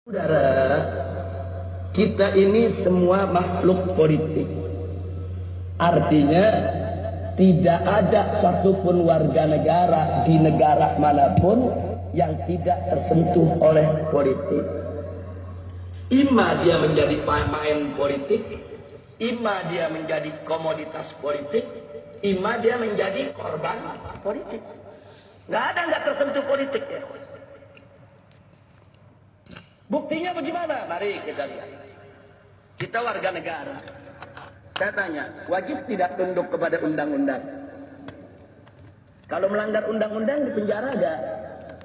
Saudara, kita ini semua makhluk politik. Artinya tidak ada satupun warga negara di negara manapun yang tidak tersentuh oleh politik. Ima dia menjadi pemain politik, ima dia menjadi komoditas politik, ima dia menjadi korban politik. Nggak tersentuh politik ya. Buktinya bagaimana? Mari kita lihat. Kita warga negara. Saya tanya, wajib tidak tunduk kepada undang-undang? Kalau melanggar undang-undang di penjara ada?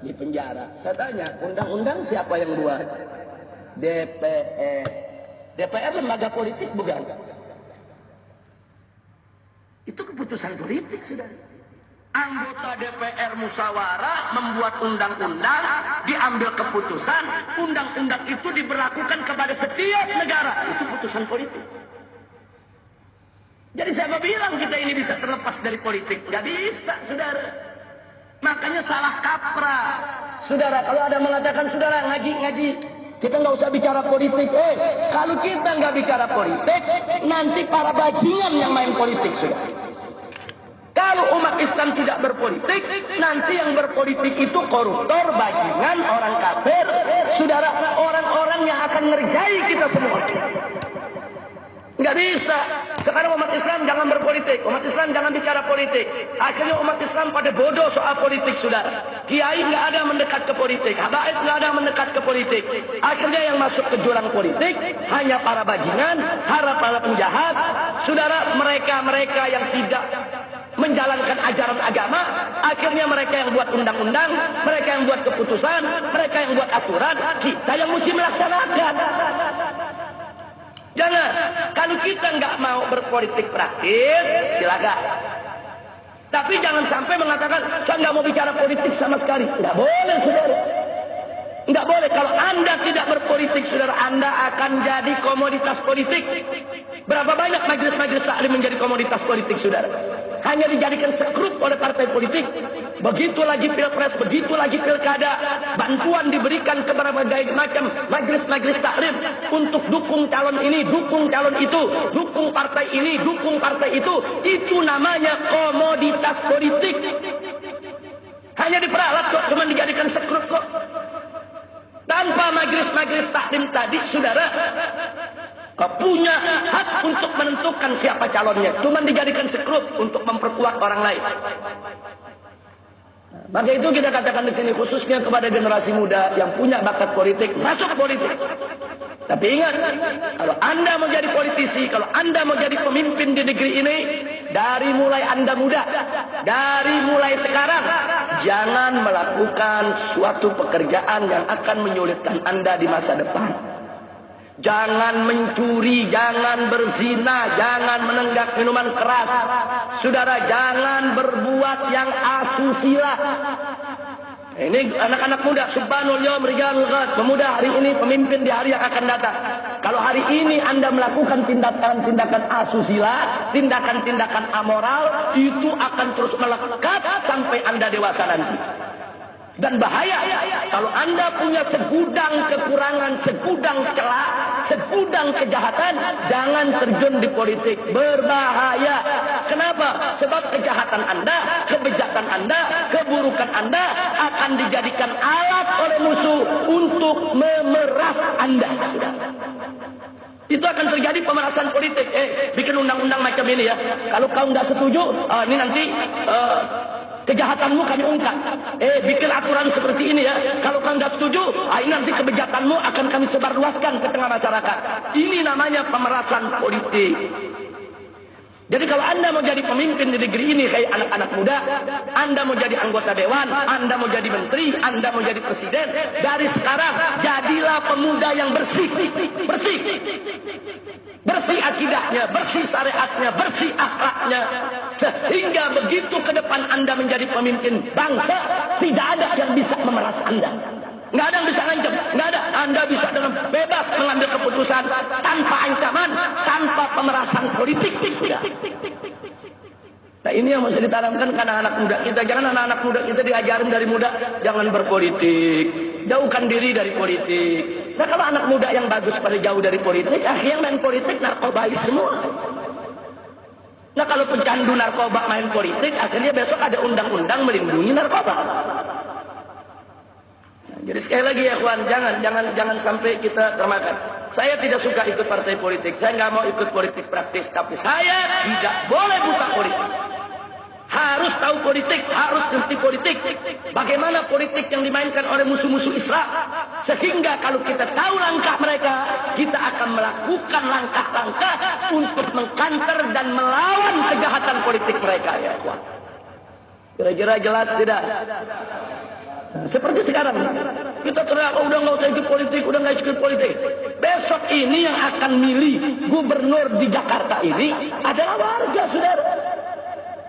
Di penjara. Saya tanya, undang-undang siapa yang buat? DPR. DPR lembaga politik bukan? Itu keputusan politik sudah. Anggota DPR musyawarah membuat undang-undang, diambil keputusan, undang-undang itu diberlakukan kepada setiap negara. Itu putusan politik. Jadi saya mau bilang kita ini bisa terlepas dari politik. Gak bisa, saudara. Makanya salah kaprah. Saudara, kalau ada mengatakan, saudara ngaji, kita nggak usah bicara politik. Kalau kita nggak bicara politik, nanti para bajingan yang main politik, saudara. Kalau umat Islam tidak berpolitik, nanti yang berpolitik itu koruptor, bajingan, orang kafir, saudara, orang-orang yang akan ngerjai kita semua. Nggak bisa. Sekarang umat Islam jangan berpolitik, umat Islam jangan bicara politik. Akhirnya umat Islam pada bodoh soal politik, saudara. Kiai nggak ada mendekat ke politik, habaib nggak ada mendekat ke politik. Akhirnya yang masuk ke jurang politik hanya para bajingan, para penjahat, saudara, mereka yang tidak menjalankan ajaran agama. Akhirnya mereka yang buat undang-undang, mereka yang buat keputusan, mereka yang buat aturan, kita yang mesti melaksanakan. Jangan, kalau kita nggak mau berpolitik praktis, silakan. Tapi jangan sampai mengatakan, saya nggak mau bicara politik sama sekali. Nggak boleh, saudara. Nggak boleh. Kalau Anda tidak berpolitik, saudara, Anda akan jadi komoditas politik. Berapa banyak majelis-majelis taklim menjadi komoditas politik, saudara? Hanya dijadikan sekrup oleh partai politik. Begitu lagi pilpres, begitu lagi pilkada, bantuan diberikan kepada berbagai macam majelis-majelis taklim untuk dukung calon ini, dukung calon itu, dukung partai ini, dukung partai itu. Itu namanya komoditas politik. Hanya diperalat kok, cuma dijadikan sekrup kok. Tanpa majelis-majelis taklim tadi, saudara, kau punya hak untuk menentukan siapa calonnya. Cuma dijadikan sekrup untuk memperkuat orang lain. Maka itu kita katakan di sini khususnya kepada generasi muda yang punya bakat politik, masuk politik. Tapi ingat, kalau Anda mau jadi politisi, kalau Anda mau jadi pemimpin di negeri ini, dari mulai Anda muda, dari mulai sekarang, jangan melakukan suatu pekerjaan yang akan menyulitkan Anda di masa depan. Jangan mencuri, jangan berzina, jangan menenggak minuman keras. Saudara, jangan berbuat yang asusila. Ini anak-anak muda, subhanul yawm rijalul ghad, pemuda hari ini, pemimpin di hari yang akan datang. Kalau hari ini Anda melakukan tindakan-tindakan asusila, tindakan-tindakan amoral, itu akan terus melekat sampai Anda dewasa nanti. Dan bahaya, kalau Anda punya segudang kekurangan, segudang celah, segudang kejahatan, jangan terjun di politik. Berbahaya. Kenapa? Sebab kejahatan Anda, kebejatan Anda, keburukan Anda akan dijadikan alat oleh musuh untuk memeras Anda. Itu akan terjadi pemerasan politik. Bikin undang-undang macam ini ya. Kalau kau nggak setuju, ini nanti kejahatanmu kami ungkap. Bikin aturan seperti ini ya. Kalau kau nggak setuju, ini nanti kebejatanmu akan kami sebarluaskan ke tengah masyarakat. Ini namanya pemerasan politik. Jadi kalau Anda mau jadi pemimpin di negeri ini kayak anak-anak muda, Anda mau jadi anggota dewan, Anda mau jadi menteri, Anda mau jadi presiden, dari sekarang jadilah pemuda yang bersih. Bersih. Bersih akidahnya, bersih syariatnya, bersih akhlaknya. Sehingga begitu ke depan Anda menjadi pemimpin bangsa, tidak ada yang bisa memeras Anda. Nggak ada yang bisa ngancam, nggak ada. Anda bisa dengan bebas mengambil keputusan tanpa ancaman, tanpa pemerasan politik. Nah ini yang mesti ditanamkan ke anak-anak muda kita. Jangan anak-anak muda kita diajarin dari muda, jangan berpolitik, jauhkan diri dari politik. Nah kalau anak muda yang bagus pada jauh dari politik, yang main politik narkobais semua. Nah kalau pecandu narkoba main politik, akhirnya besok ada undang-undang melindungi narkoba. Nah, jadi sekali lagi ya kawan, jangan sampai kita termakan. Saya tidak suka ikut partai politik, saya nggak mau ikut politik praktis, tapi saya tidak boleh buka politik. Harus tahu politik, harus ngerti politik. Bagaimana politik yang dimainkan oleh musuh-musuh Islam. Sehingga kalau kita tahu langkah mereka, kita akan melakukan langkah-langkah untuk mengkanter dan melawan kejahatan politik mereka. Ya, kira-kira jelas tidak? Seperti sekarang, kita teriak, udah nggak usah ikut politik, udah nggak ikut politik. Besok ini yang akan milih gubernur di Jakarta ini adalah warga, saudara.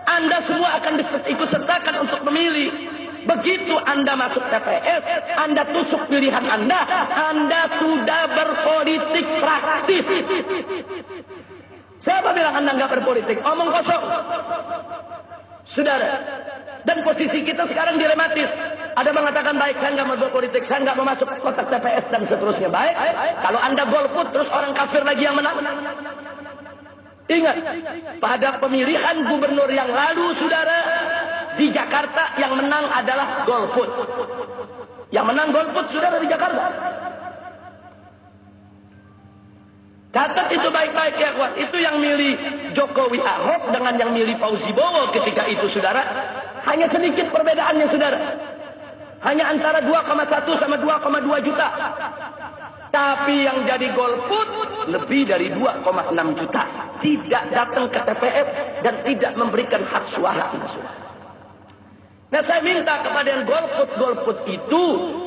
Anda semua akan ikut sertakan untuk memilih. Begitu Anda masuk TPS, Anda tusuk pilihan Anda sudah berpolitik praktis. Siapa bilang Anda nggak berpolitik? Omong kosong. Saudara, dan posisi kita sekarang dilematis. Ada mengatakan baik, saya nggak mau berpolitik, saya nggak mau masuk kotak TPS dan seterusnya. Baik, kalau Anda golput terus orang kafir lagi yang menang. Ingat, pada pemilihan gubernur yang lalu, saudara, di Jakarta yang menang adalah golput. Yang menang golput, saudara, di Jakarta. Catat itu baik-baik ya, kawan. Itu yang milih Jokowi Ahok dengan yang milih Fauzi Bowo ketika itu, saudara. Hanya sedikit perbedaannya, saudara. Hanya antara 2,1 sama 2,2 juta. Tapi yang jadi golput lebih dari 2,6 juta. Tidak datang ke TPS dan tidak memberikan hak suara. Nah saya minta kepada yang golput-golput itu,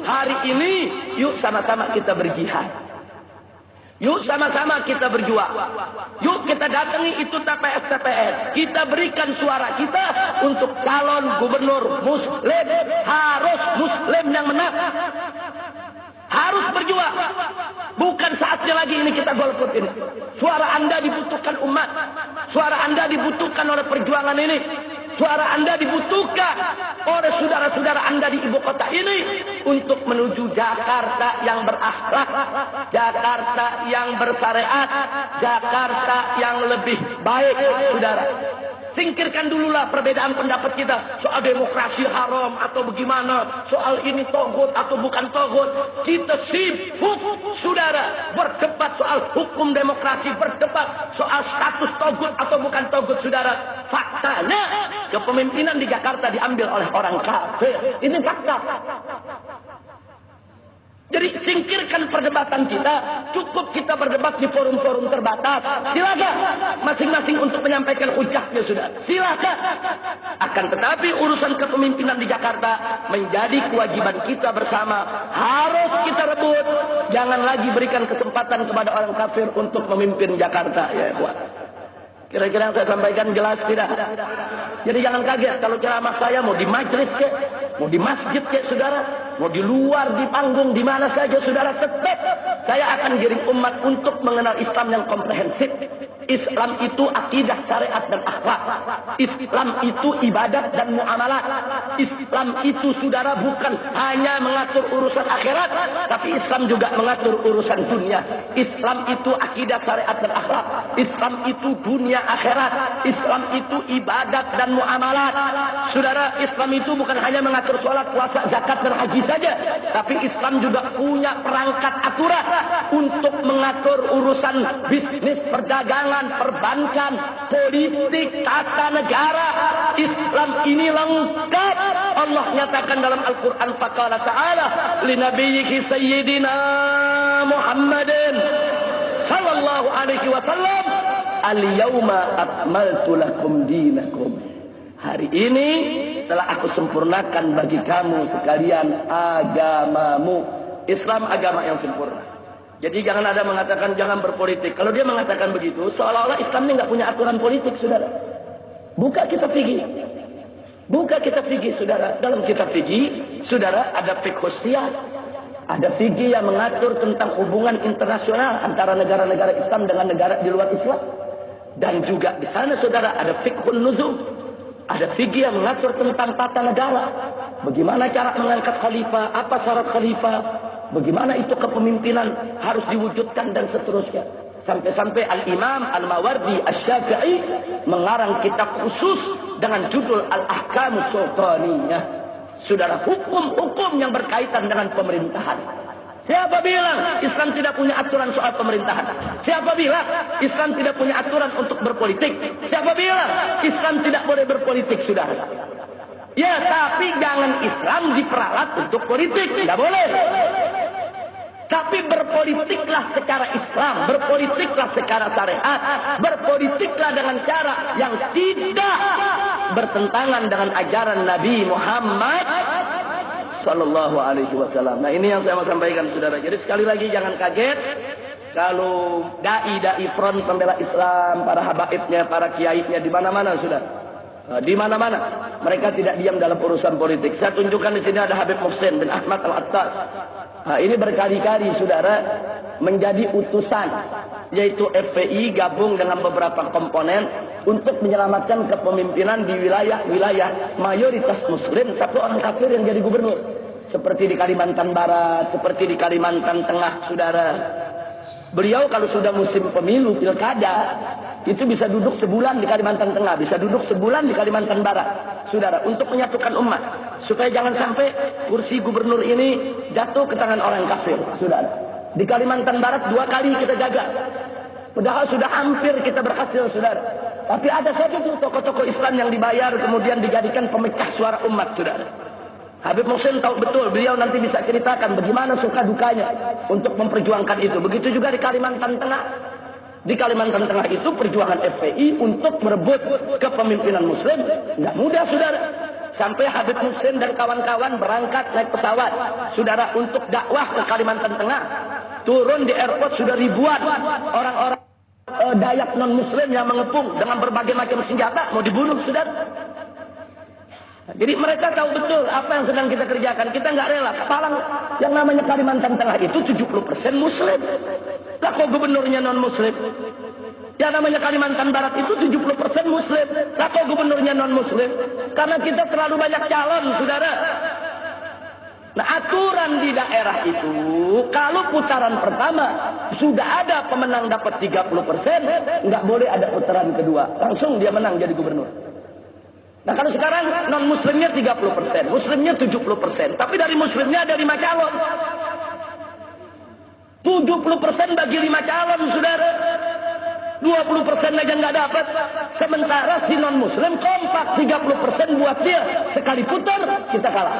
hari ini yuk sama-sama kita berjihad. Yuk sama-sama kita berjuang. Yuk kita datangi itu TPS-TPS. Kita berikan suara kita untuk calon gubernur muslim. Harus muslim yang menang. Harus berjuang. Bukan saatnya lagi ini kita golput ini. Suara Anda dibutuhkan umat. Suara Anda dibutuhkan oleh perjuangan ini. Suara Anda dibutuhkan oleh saudara-saudara Anda di ibu kota ini untuk menuju Jakarta yang berakhlak, Jakarta yang bersyariat, Jakarta yang lebih baik, saudara. Singkirkan dululah perbedaan pendapat kita soal demokrasi haram atau bagaimana, soal ini togut atau bukan togut. Kita sibuk, saudara, berdebat soal hukum demokrasi, berdebat soal status togut atau bukan togut, saudara. Faktanya, kepemimpinan di Jakarta diambil oleh orang kafir. Ini fakta. Jadi singkirkan perdebatan kita. Cukup kita berdebat di forum-forum terbatas. Silakan masing-masing untuk menyampaikan hujahnya, sudah. Silakan. Akan tetapi urusan kepemimpinan di Jakarta menjadi kewajiban kita bersama. Harus kita rebut. Jangan lagi berikan kesempatan kepada orang kafir untuk memimpin Jakarta. Ya, buat. Kira-kira yang saya sampaikan jelas tidak? Jadi jangan kaget kalau ceramah saya mau di majelis ke, mau di masjid ke, saudara, mau di luar, di panggung, di mana saja, saudara, tetap saya akan giring umat untuk mengenal Islam yang komprehensif. Islam itu akidah, syariat dan akhlak. Islam itu ibadat dan muamalat. Islam itu, saudara, bukan hanya mengatur urusan akhirat, tapi Islam juga mengatur urusan dunia. Islam itu akidah, syariat dan akhlak. Islam itu dunia akhirat. Islam itu ibadat dan muamalat. Saudara, Islam itu bukan hanya mengatur sholat, puasa, zakat dan haji saja, tapi Islam juga punya perangkat aturan untuk mengatur urusan bisnis, perdagangan, perbankan, politik, tata negara. Islam ini lengkap. Allah nyatakan dalam Al-Quran, faqala ta'ala li nabiyyi sayyidina Muhammadin sallallahu alaihi wasallam, al-yawma akmaltu lakum dinakum. Hari ini telah aku sempurnakan bagi kamu sekalian agamamu. Islam agama yang sempurna. Jadi jangan ada mengatakan jangan berpolitik. Kalau dia mengatakan begitu, seolah-olah Islam ini nggak punya aturan politik, saudara. Buka kitab fikih. Buka kitab fikih, saudara. Dalam kitab fikih, saudara, ada fiqh syiah. Ada fikih yang mengatur tentang hubungan internasional antara negara-negara Islam dengan negara di luar Islam. Dan juga di sana, saudara, ada fiqhun nuzul. Ada fikih yang mengatur tentang tata negara. Bagaimana cara mengangkat khalifah, apa syarat khalifah, bagaimana itu kepemimpinan harus diwujudkan dan seterusnya. Sampai-sampai Al-Imam Al-Mawardi Asy-Syafi'i mengarang kitab khusus dengan judul Al-Ahkamus Sultaniyah. Saudara, hukum-hukum yang berkaitan dengan pemerintahan. Siapa bilang Islam tidak punya aturan soal pemerintahan? Siapa bilang Islam tidak punya aturan untuk berpolitik? Siapa bilang Islam tidak boleh berpolitik, saudara? Ya, tapi jangan Islam diperalat untuk politik. Tidak boleh. Tapi berpolitiklah secara Islam, berpolitiklah secara syariat, berpolitiklah dengan cara yang tidak bertentangan dengan ajaran Nabi Muhammad Sallallahu Alaihi Wasallam. Nah, ini yang saya mau sampaikan, saudara. Jadi sekali lagi jangan kaget kalau dai front pembela Islam, para habaibnya, para kiainya di mana-mana, sudah. Di mana-mana mereka tidak diam dalam urusan politik. Saya tunjukkan di sini ada Habib Muhsin bin Ahmad Al-Attas. Nah, ini berkali-kali, saudara, menjadi utusan, yaitu FPI gabung dengan beberapa komponen untuk menyelamatkan kepemimpinan di wilayah-wilayah mayoritas Muslim, tapi orang kafir yang jadi gubernur. Seperti di Kalimantan Barat, seperti di Kalimantan Tengah, saudara. Beliau kalau sudah musim pemilu, pilkada, itu bisa duduk sebulan di Kalimantan Tengah, bisa duduk sebulan di Kalimantan Barat, saudara, untuk menyatukan umat. Supaya jangan sampai kursi gubernur ini jatuh ke tangan orang kafir, saudara. Di Kalimantan Barat 2 kali kita jaga. Padahal sudah hampir kita berhasil, saudara. Tapi ada saja tuh tokoh-tokoh Islam yang dibayar kemudian dijadikan pemecah suara umat, saudara. Habib Muhsin tahu betul, beliau nanti bisa ceritakan bagaimana suka dukanya untuk memperjuangkan itu. Begitu juga di Kalimantan Tengah. Di Kalimantan Tengah itu perjuangan FPI untuk merebut kepemimpinan Muslim nggak mudah, saudara. Sampai Habib Muhsin dan kawan-kawan berangkat naik pesawat, saudara, untuk dakwah ke Kalimantan Tengah. Turun di airport sudah ribuan orang-orang Dayak non-Muslim yang mengepung dengan berbagai macam senjata mau dibunuh, saudara. Jadi mereka tahu betul apa yang sedang kita kerjakan. Kita nggak rela. Kepalang yang namanya Kalimantan Tengah itu 70% Muslim. Lah kok gubernurnya non-Muslim? Yang namanya Kalimantan Barat itu 70% Muslim. Lah kok gubernurnya non-Muslim? Karena kita terlalu banyak calon, saudara. Nah, aturan di daerah itu, kalau putaran pertama sudah ada pemenang dapat 30%, nggak boleh ada putaran kedua. Langsung dia menang jadi gubernur. Nah, kalau sekarang non-muslimnya 30%, muslimnya 70%. Tapi dari muslimnya ada 5 calon. 70% bagi 5 calon, saudara. 20% aja nggak dapat. Sementara si non-muslim kompak 30% buat dia. Sekali putar, kita kalah.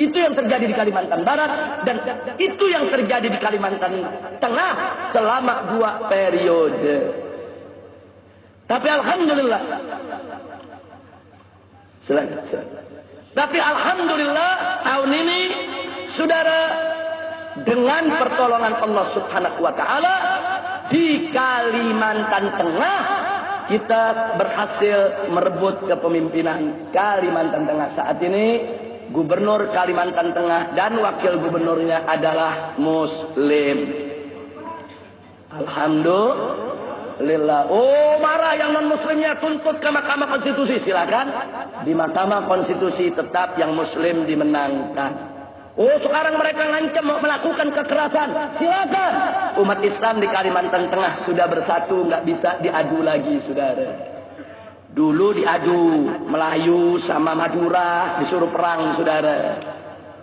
Itu yang terjadi di Kalimantan Barat. Dan itu yang terjadi di Kalimantan Tengah selama 2 periode. Tapi alhamdulillah. Tapi alhamdulillah tahun ini, saudara, dengan pertolongan Allah Subhanahu wa taala di Kalimantan Tengah kita berhasil merebut kepemimpinan Kalimantan Tengah. Saat ini gubernur Kalimantan Tengah dan wakil gubernurnya adalah Muslim. Alhamdulillah. Oh, marah yang non-muslimnya, tuntut ke Mahkamah Konstitusi. Silakan. Di Mahkamah Konstitusi tetap yang Muslim dimenangkan. Oh, sekarang mereka ngancam mau melakukan kekerasan. Silakan. Umat Islam di Kalimantan Tengah sudah bersatu, nggak bisa diadu lagi, saudara. Dulu diadu Melayu sama Madura, disuruh perang, saudara.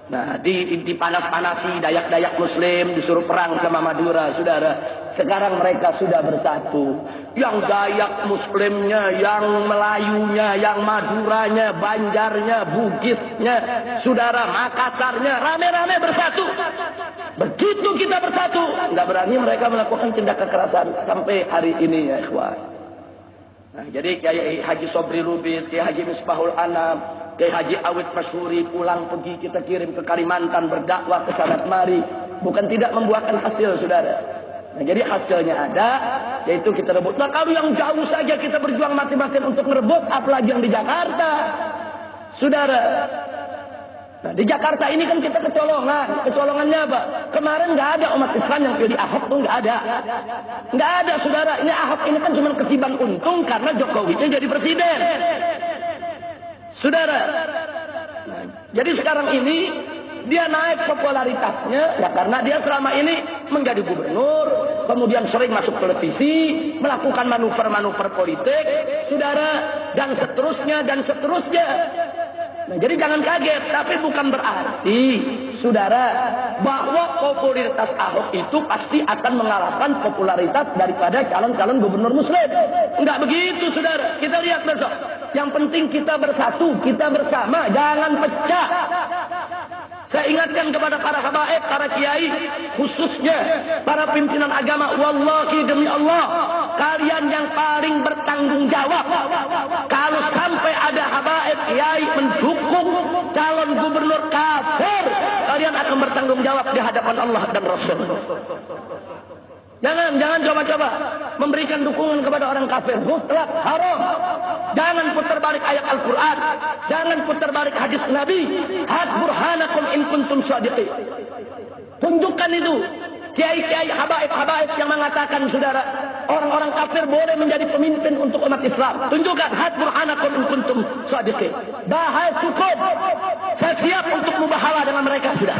Nah, dipanas-panasi Dayak-Dayak Muslim, disuruh perang sama Madura, saudara. Sekarang mereka sudah bersatu. Yang Dayak Muslimnya, yang Melayunya, yang Maduranya, Banjarnya, Bugisnya, saudara, Makassarnya, rame-rame bersatu. Begitu kita bersatu, nggak berani mereka melakukan tindak kekerasan sampai hari ini, ya ikhwan. Nah, jadi Kiai Haji Sobri Lubis, Kiai Haji Misbahul Anam, Kiai Haji Awid Masyuri pulang pergi kita kirim ke Kalimantan berdakwah ke sana kemari, bukan tidak membuahkan hasil, saudara. Nah, jadi hasilnya ada, yaitu kita rebut. Nah, kalau yang jauh saja kita berjuang mati-matian untuk merebut, apalagi yang di Jakarta, saudara. Nah, di Jakarta ini kan kita kecolongan. Kecolongannya apa? Kemarin nggak ada umat Islam yang pilih Ahok tuh, nggak ada. Nggak ada, saudara. Ini Ahok ini kan cuma ketiban untung karena Jokowinya jadi presiden. Saudara. Nah, jadi sekarang ini dia naik popularitasnya ya karena dia selama ini menjadi gubernur, kemudian sering masuk televisi, melakukan manuver-manuver politik, saudara, dan seterusnya dan seterusnya. Nah, jadi jangan kaget, tapi bukan berarti, saudara, bahwa popularitas Ahok itu pasti akan mengalahkan popularitas daripada calon-calon gubernur muslim. Enggak begitu, saudara. Kita lihat besok. Yang penting kita bersatu, kita bersama, jangan pecah. Saya ingatkan kepada para habaib, para kiai, khususnya para pimpinan agama, wallahi demi Allah, kalian yang paling bertanggung jawab. Kalau sampai ada habaib, kiai mendukung calon gubernur kafir, kalian akan bertanggung jawab di hadapan Allah dan Rasul. Jangan coba-coba memberikan dukungan kepada orang kafir. Mutlak haram. Jangan putar balik ayat Al-Quran. Jangan putar balik hadis Nabi. Hat burhanakum in kuntum shadiqin. Tunjukkan itu. Kiai-kiai habaib yang mengatakan, saudara, orang-orang kafir boleh menjadi pemimpin untuk umat Islam. Tunjukkan hat burhanakum in kuntum shadiqin. Bahaya cukup. Saya siap untuk mubahalah dengan mereka, sudah.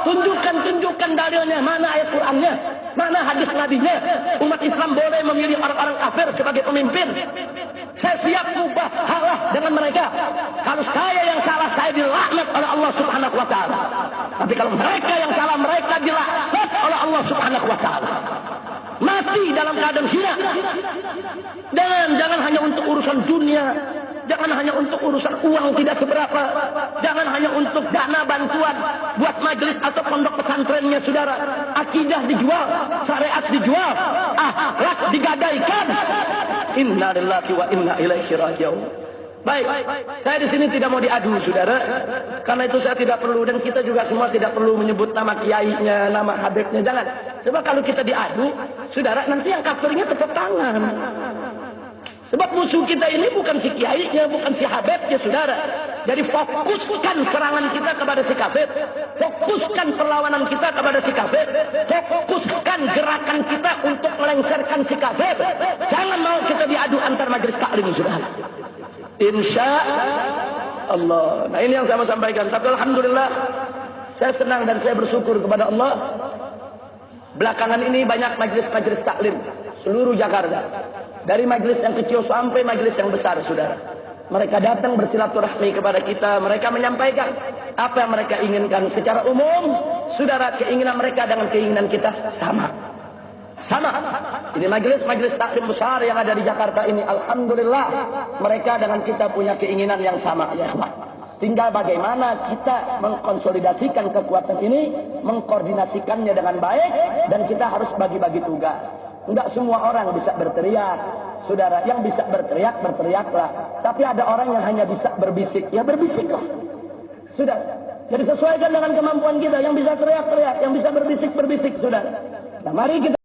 Tunjukkan dalilnya, mana ayat Qur'annya, mana hadis Nabi-nya. Umat Islam boleh memilih orang-orang kafir sebagai pemimpin. Saya siap mubahalah dengan mereka. Kalau saya yang salah, saya dilaknat oleh Allah Subhanahu wa taala. Tapi kalau mereka yang salah, mereka dilaknat oleh Allah Subhanahu wa taala. Mati dalam keadaan hina. Jangan hanya untuk urusan dunia. Jangan hanya untuk urusan uang tidak seberapa. Jangan hanya untuk dana bantuan buat majelis atau pondok pesantrennya, saudara. Akidah dijual, syariat dijual, akhlak digadaikan. Inna lillahi wa inna ilaihi raji'un. Baik, saya di sini tidak mau diadu, saudara. Karena itu saya tidak perlu, dan kita juga semua tidak perlu menyebut nama kiainya, nama habibnya. Jangan. Sebab kalau kita diadu, saudara, nanti yang kafirnya tepuk tangan. Sebab musuh kita ini bukan si kiainya, bukan si habibnya, saudara. Jadi fokuskan serangan kita kepada si kafir. Fokuskan perlawanan kita kepada si kafir. Fokuskan gerakan kita untuk melengsarkan si kafir. Jangan mau kita diadu antar majelis taklim, saudara. Insya Allah. Nah, ini yang saya mau sampaikan. Tapi alhamdulillah, saya senang dan saya bersyukur kepada Allah. Belakangan ini banyak majelis-majelis taklim seluruh Jakarta. Dari majelis yang kecil sampai majelis yang besar, saudara. Mereka datang bersilaturahmi kepada kita. Mereka menyampaikan apa yang mereka inginkan secara umum. Saudara, keinginan mereka dengan keinginan kita sama. Sama. Ini majelis-majelis taklim besar yang ada di Jakarta ini. Alhamdulillah. Mereka dengan kita punya keinginan yang sama. Ya, tinggal bagaimana kita mengkonsolidasikan kekuatan ini. Mengkoordinasikannya dengan baik. Dan kita harus bagi-bagi tugas. Enggak semua orang bisa berteriak. Saudara, yang bisa berteriak, berteriaklah. Tapi ada orang yang hanya bisa berbisik. Ya berbisiklah. Sudah. Jadi sesuaikan dengan kemampuan kita. Yang bisa teriak, teriak. Yang bisa berbisik, berbisik. Saudara. Nah, mari kita